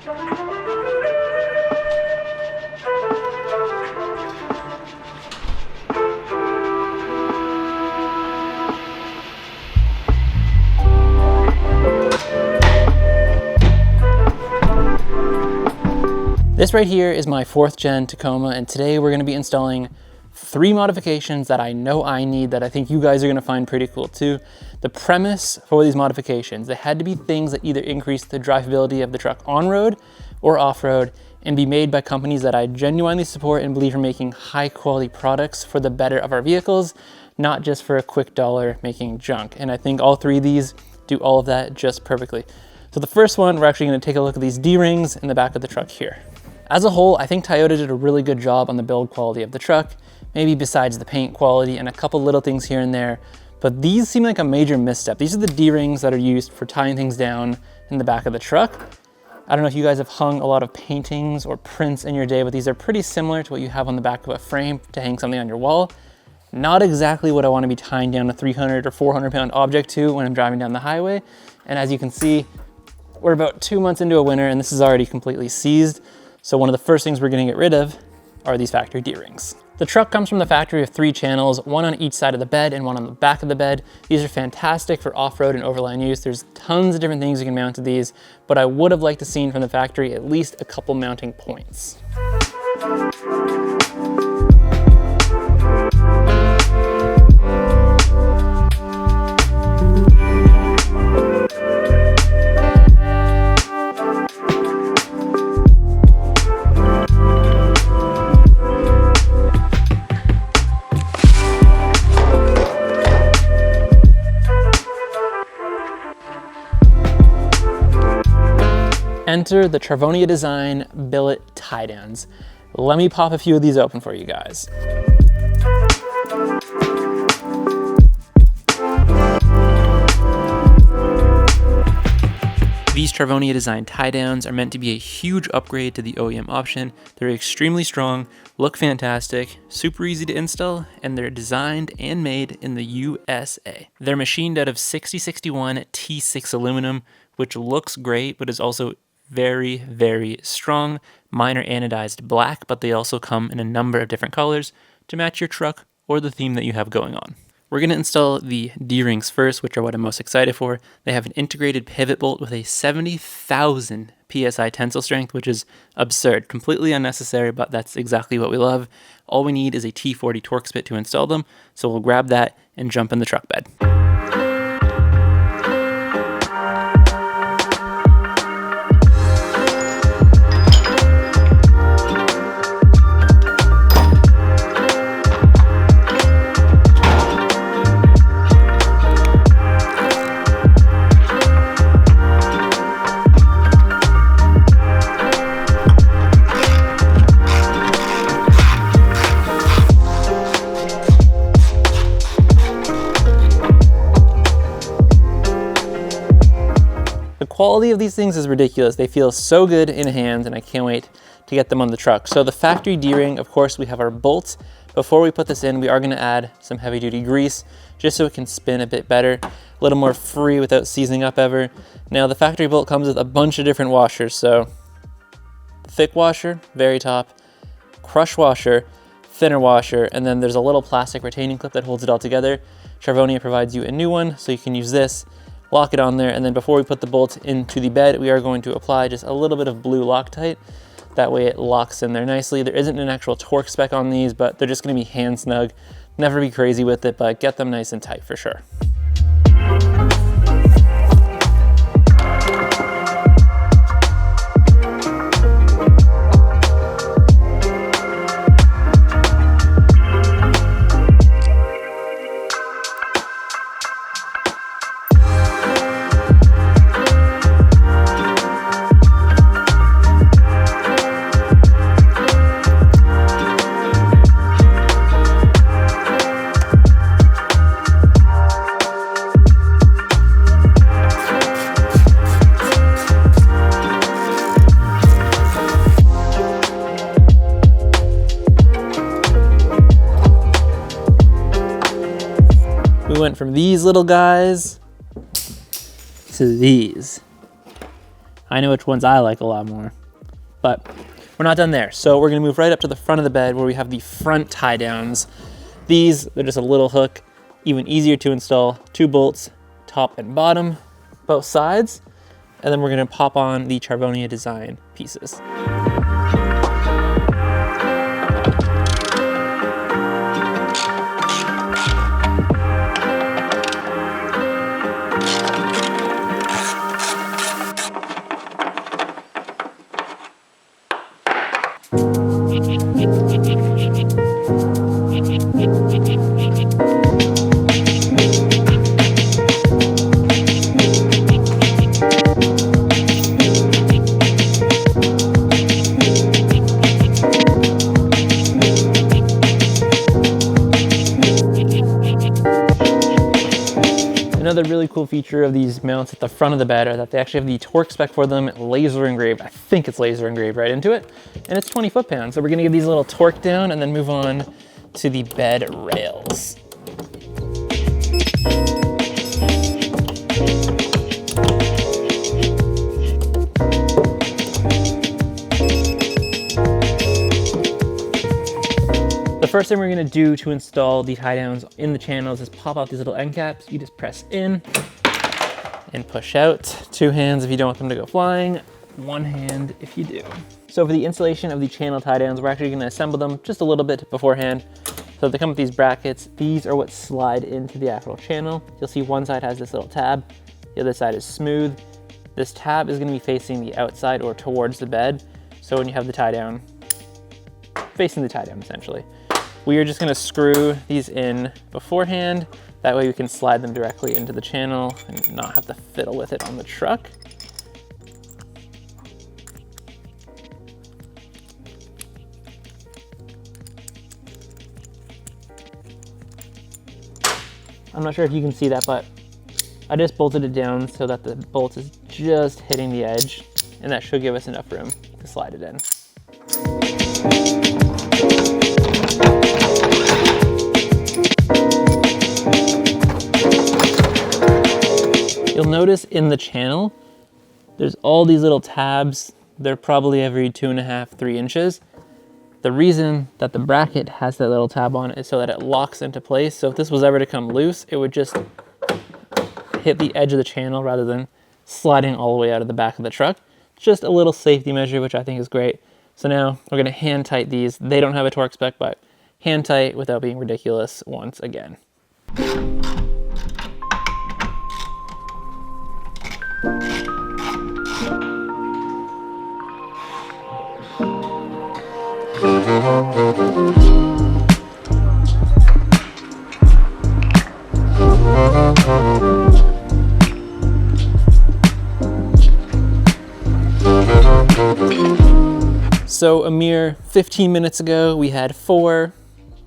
This right here is my 4th gen Tacoma, and today we're going to be installing 3 modifications that I know I need that I think you guys are going to find pretty cool too. The premise for these modifications, they had to be things that either increase the drivability of the truck on-road or off-road and be made by companies that I genuinely support and believe are making high quality products for the better of our vehicles, not just for a quick dollar making junk. And I think all 3 of these do all of that just perfectly. So the first one, we're actually going to take a look at these D-rings in the back of the truck here. As a whole, I think Toyota did a really good job on the build quality of the truck, maybe besides the paint quality and a couple little things here and there, but these seem like a major misstep. These are the D-rings that are used for tying things down in the back of the truck. I don't know if you guys have hung a lot of paintings or prints in your day, but these are pretty similar to what you have on the back of a frame to hang something on your wall. Not exactly what I want to be tying down a 300 or 400 pound object to when I'm driving down the highway. And as you can see, we're about 2 months into a winter and this is already completely seized. So one of the first things we're gonna get rid of are these factory D-rings. The truck comes from the factory with 3 channels, one on each side of the bed and one on the back of the bed. These are fantastic for off-road and overland use. There's tons of different things you can mount to these, but I would have liked to see from the factory at least a couple mounting points. Enter the Chrarvonia design billet tie downs. Let me pop a few of these open for you guys. These Chrarvonia design tie downs are meant to be a huge upgrade to the OEM option. They're extremely strong, look fantastic, super easy to install, and they're designed and made in the USA. They're machined out of 6061 T6 aluminum, which looks great, but is also very, very strong. Mine are anodized black, but they also come in a number of different colors to match your truck or the theme that you have going on. We're going to install the D-rings first, which are what I'm most excited for. They have an integrated pivot bolt with a 70,000 PSI tensile strength, which is absurd, completely unnecessary, but that's exactly what we love. All we need is a T40 torque spit to install them, so we'll grab that and jump in the truck bed. The quality of these things is ridiculous. They feel so good in hands and I can't wait to get them on the truck. So the factory D-ring, of course, we have our bolts. Before we put this in, we are gonna add some heavy duty grease just so it can spin a bit better, a little more free without seizing up ever. Now the factory bolt comes with a bunch of different washers. So thick washer, very top, crush washer, thinner washer, and then there's a little plastic retaining clip that holds it all together. Chrarvonia provides you a new one, so you can use this, lock it on there, and then before we put the bolt into the bed, we are going to apply just a little bit of blue Loctite. That way it locks in there nicely. There isn't an actual torque spec on these, but they're just gonna be hand snug. Never be crazy with it, but get them nice and tight for sure. We went from these little guys to these. I know which ones I like a lot more. But we're not done there. So we're gonna move right up to the front of the bed where we have the front tie downs. These, they're just a little hook, even easier to install. 2 bolts, top and bottom, both sides. And then we're gonna pop on the Chrarvonia design pieces. Another really cool feature of these mounts at the front of the bed are that they actually have the torque spec for them laser engraved. I think it's laser engraved right into it, and it's 20 foot-pounds. So we're gonna give these a little torque down and then move on to the bed rails. The first thing we're gonna do to install the tie downs in the channels is pop out these little end caps. You just press in and push out. 2 hands if you don't want them to go flying, 1 hand if you do. So for the installation of the channel tie downs, we're actually gonna assemble them just a little bit beforehand. So they come with these brackets. These are what slide into the actual channel. You'll see one side has this little tab, the other side is smooth. This tab is gonna be facing the outside or towards the bed. So when you have the tie down, facing the tie down essentially. We are just gonna screw these in beforehand. That way we can slide them directly into the channel and not have to fiddle with it on the truck. I'm not sure if you can see that, but I just bolted it down so that the bolt is just hitting the edge, and that should give us enough room to slide it in. You'll notice in the channel, there's all these little tabs. They're probably every 2.5, 3 inches. The reason that the bracket has that little tab on it is so that it locks into place. So if this was ever to come loose, it would just hit the edge of the channel rather than sliding all the way out of the back of the truck. Just a little safety measure, which I think is great. So now we're gonna hand tight these. They don't have a torque spec, but hand tight without being ridiculous once again. So a mere 15 minutes ago, we had 4,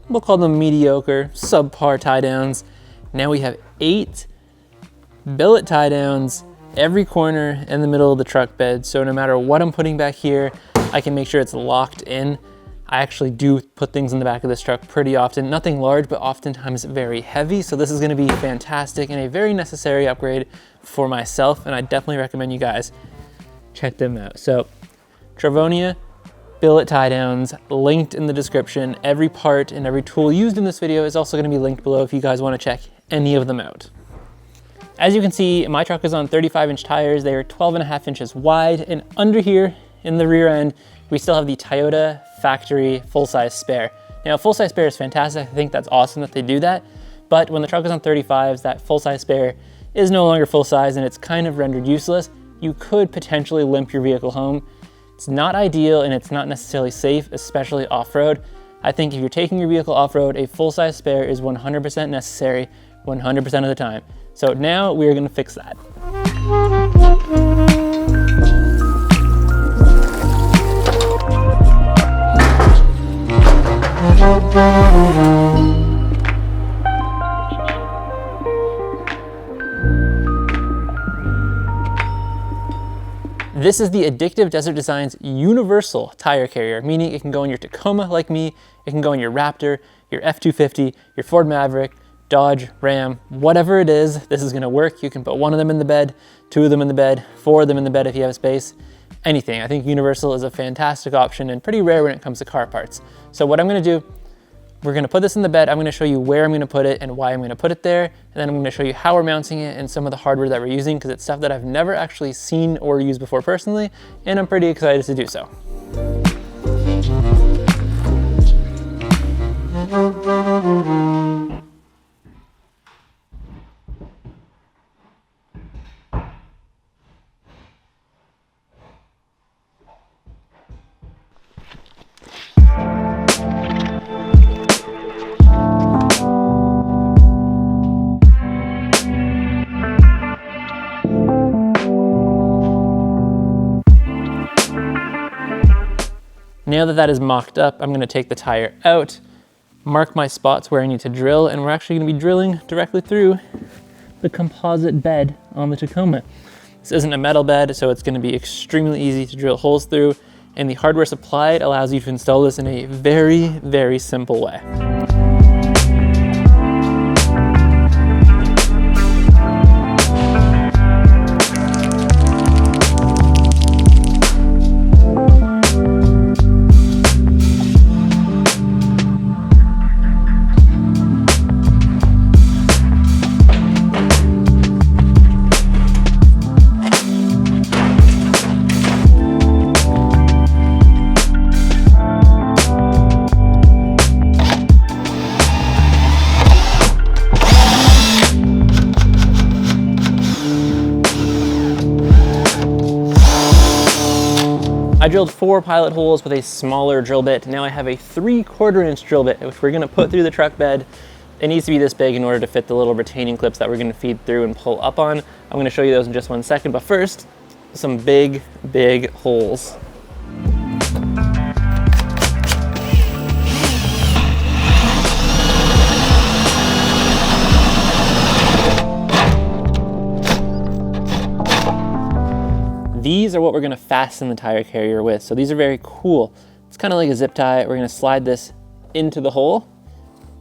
we'll call them mediocre, subpar tie downs. Now we have 8 billet tie downs every corner in the middle of the truck bed. So no matter what I'm putting back here, I can make sure it's locked in. I actually do put things in the back of this truck pretty often. Nothing large, but oftentimes very heavy. So this is gonna be fantastic and a very necessary upgrade for myself. And I definitely recommend you guys check them out. So Chrarvonia billet tie downs, linked in the description. Every part and every tool used in this video is also gonna be linked below if you guys wanna check any of them out. As you can see, my truck is on 35-inch tires. They are 12.5 inches wide, and under here in the rear end, we still have the Toyota factory full-size spare. Now, full-size spare is fantastic. I think that's awesome that they do that, but when the truck is on 35s, that full-size spare is no longer full-size and it's kind of rendered useless. You could potentially limp your vehicle home. It's not ideal and it's not necessarily safe, especially off-road. I think if you're taking your vehicle off-road, a full-size spare is 100% necessary 100% of the time. So now we are gonna fix that. This is the Addictive Desert Designs universal tire carrier, meaning it can go in your Tacoma like me, it can go in your Raptor, your F-250, your Ford Maverick, Dodge, Ram, whatever it is, this is gonna work. You can put one of them in the bed, two of them in the bed, four of them in the bed if you have space, anything. I think universal is a fantastic option and pretty rare when it comes to car parts. So what I'm gonna do, we're gonna put this in the bed. I'm gonna show you where I'm gonna put it and why I'm gonna put it there. And then I'm gonna show you how we're mounting it and some of the hardware that we're using, because it's stuff that I've never actually seen or used before personally, and I'm pretty excited to do so. Now that that is mocked up, I'm gonna take the tire out, mark my spots where I need to drill, and we're actually gonna be drilling directly through the composite bed on the Tacoma. This isn't a metal bed, so it's gonna be extremely easy to drill holes through, and the hardware supplied allows you to install this in a very, very simple way. I drilled 4 pilot holes with a smaller drill bit. Now I have a 3/4 inch drill bit, which we're gonna put through the truck bed. It needs to be this big in order to fit the little retaining clips that we're gonna feed through and pull up on. I'm gonna show you those in just one second, but first, some big, big holes. These are what we're gonna fasten the tire carrier with. So these are very cool. It's kind of like a zip tie. We're gonna slide this into the hole,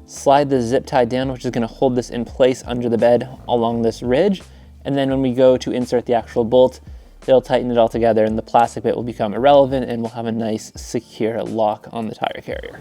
slide the zip tie down, which is gonna hold this in place under the bed along this ridge. And then when we go to insert the actual bolt, they'll tighten it all together and the plastic bit will become irrelevant and we'll have a nice secure lock on the tire carrier.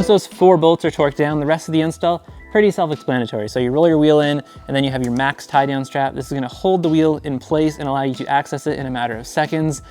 Those 4 bolts are torqued down, the rest of the install, pretty self-explanatory. So you roll your wheel in and then you have your max tie down strap. This is gonna hold the wheel in place and allow you to access it in a matter of seconds.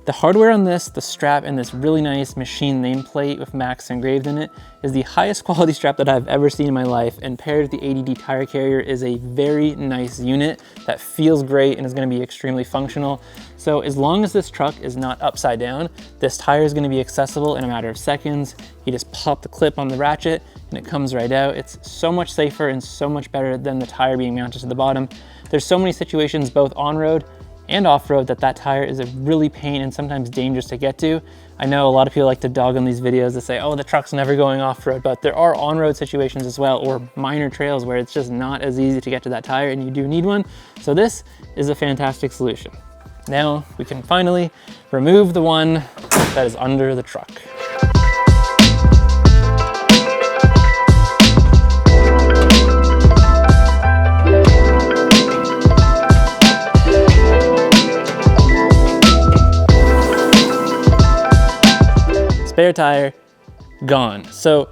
The hardware on this, the strap and this really nice machine nameplate with Max engraved in it, is the highest quality strap that I've ever seen in my life, and paired with the ADD tire carrier is a very nice unit that feels great and is gonna be extremely functional. So as long as this truck is not upside down, this tire is gonna be accessible in a matter of seconds. You just pop the clip on the ratchet and it comes right out. It's so much safer and so much better than the tire being mounted to the bottom. There's so many situations, both on-road and off-road, that tire is a really pain and sometimes dangerous to get to. I know a lot of people like to dog on these videos that say, oh, the truck's never going off-road, but there are on-road situations as well, or minor trails where it's just not as easy to get to that tire and you do need one. So this is a fantastic solution. Now we can finally remove the one that is under the truck. spare tire, gone. So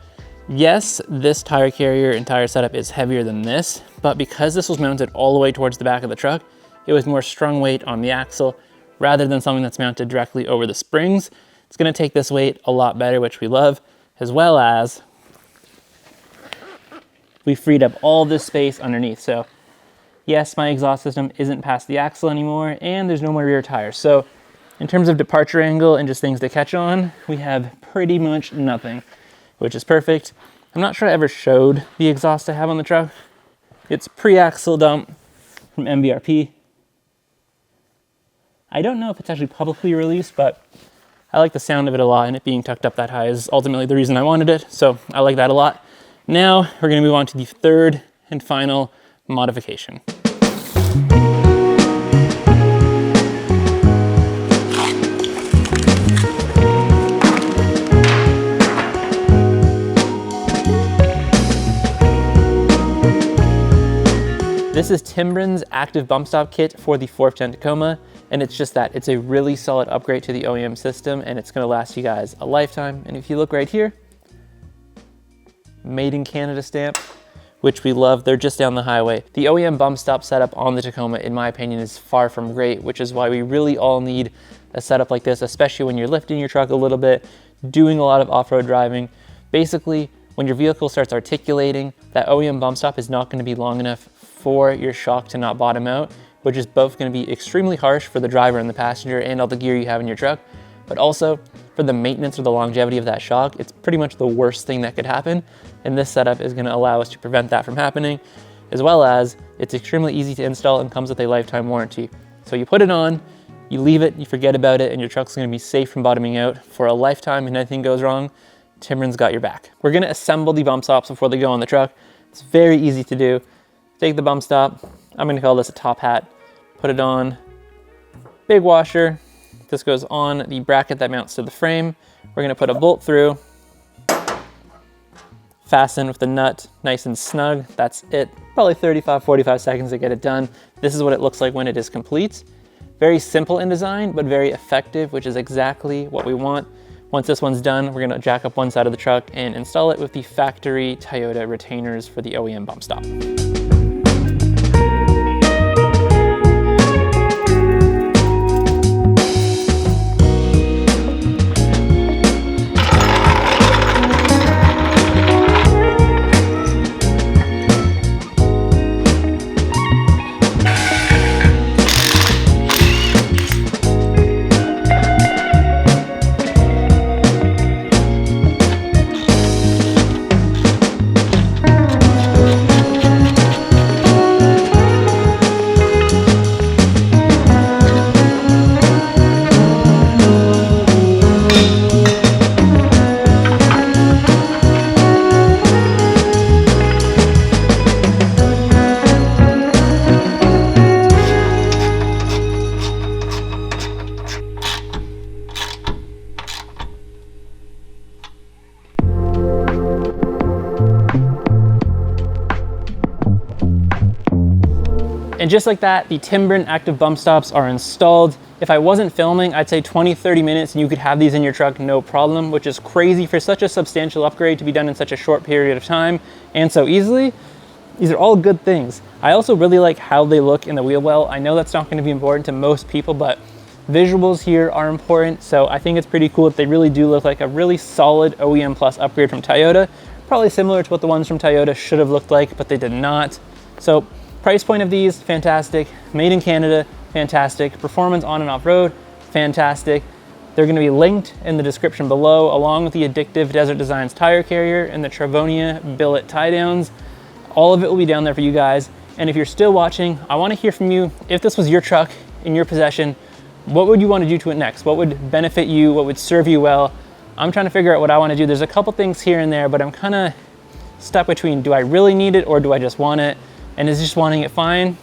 yes, this tire carrier and tire setup is heavier than this, but because this was mounted all the way towards the back of the truck, it was more strung weight on the axle rather than something that's mounted directly over the springs. It's gonna take this weight a lot better, which we love, as well as we freed up all this space underneath. So yes, my exhaust system isn't past the axle anymore, and there's no more rear tires. So in terms of departure angle and just things to catch on, we have pretty much nothing, which is perfect. I'm not sure I ever showed the exhaust I have on the truck. It's pre-axle dump from MBRP. I don't know if it's actually publicly released, but I like the sound of it a lot, and it being tucked up that high is ultimately the reason I wanted it, so I like that a lot. Now we're gonna move on to the third and final modification. This is Timbren's active bump stop kit for the 4th Gen Tacoma, and it's just that. It's a really solid upgrade to the OEM system, and it's gonna last you guys a lifetime. And if you look right here, made in Canada stamp, which we love. They're just down the highway. The OEM bump stop setup on the Tacoma, in my opinion, is far from great, which is why we really all need a setup like this, especially when you're lifting your truck a little bit, doing a lot of off-road driving. Basically, when your vehicle starts articulating, that OEM bump stop is not gonna be long enough for your shock to not bottom out, which is both gonna be extremely harsh for the driver and the passenger and all the gear you have in your truck, but also for the maintenance or the longevity of that shock, it's pretty much the worst thing that could happen. And this setup is gonna allow us to prevent that from happening, as well as it's extremely easy to install and comes with a lifetime warranty. So you put it on, you leave it, you forget about it, and your truck's gonna be safe from bottoming out for a lifetime, and anything goes wrong, Timbren's got your back. We're gonna assemble the bump stops before they go on the truck. It's very easy to do. Take the bump stop, I'm gonna call this a top hat, put it on, big washer. This goes on the bracket that mounts to the frame. We're gonna put a bolt through, fasten with the nut nice and snug. That's it. Probably 35, 45 seconds to get it done. This is what it looks like when it is complete. Very simple in design, but very effective, which is exactly what we want. Once this one's done, we're gonna jack up one side of the truck and install it with the factory Toyota retainers for the OEM bump stop. And just like that, the Timbren active bump stops are installed. If I wasn't filming, I'd say 20, 30 minutes and you could have these in your truck, no problem, which is crazy for such a substantial upgrade to be done in such a short period of time and so easily. These are all good things. I also really like how they look in the wheel well. I know that's not gonna be important to most people, but visuals here are important. So I think it's pretty cool that they really do look like a really solid OEM Plus upgrade from Toyota. Probably similar to what the ones from Toyota should have looked like, but they did not. So price point of these, fantastic. Made in Canada, fantastic. Performance on and off road, fantastic. They're gonna be linked in the description below, along with the Addictive Desert Designs tire carrier and the Chrarvonia Billet tie downs. All of it will be down there for you guys. And if you're still watching, I wanna hear from you. If this was your truck in your possession, what would you wanna do to it next? What would benefit you? What would serve you well? I'm trying to figure out what I wanna do. There's a couple things here and there, but I'm kinda stuck between, do I really need it or do I just want it? And is just wanting it fine?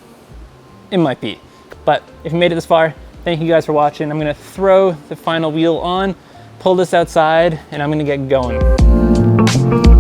It might be. But if you made it this far, thank you guys for watching. I'm gonna throw the final wheel on, pull this outside, and I'm gonna get going.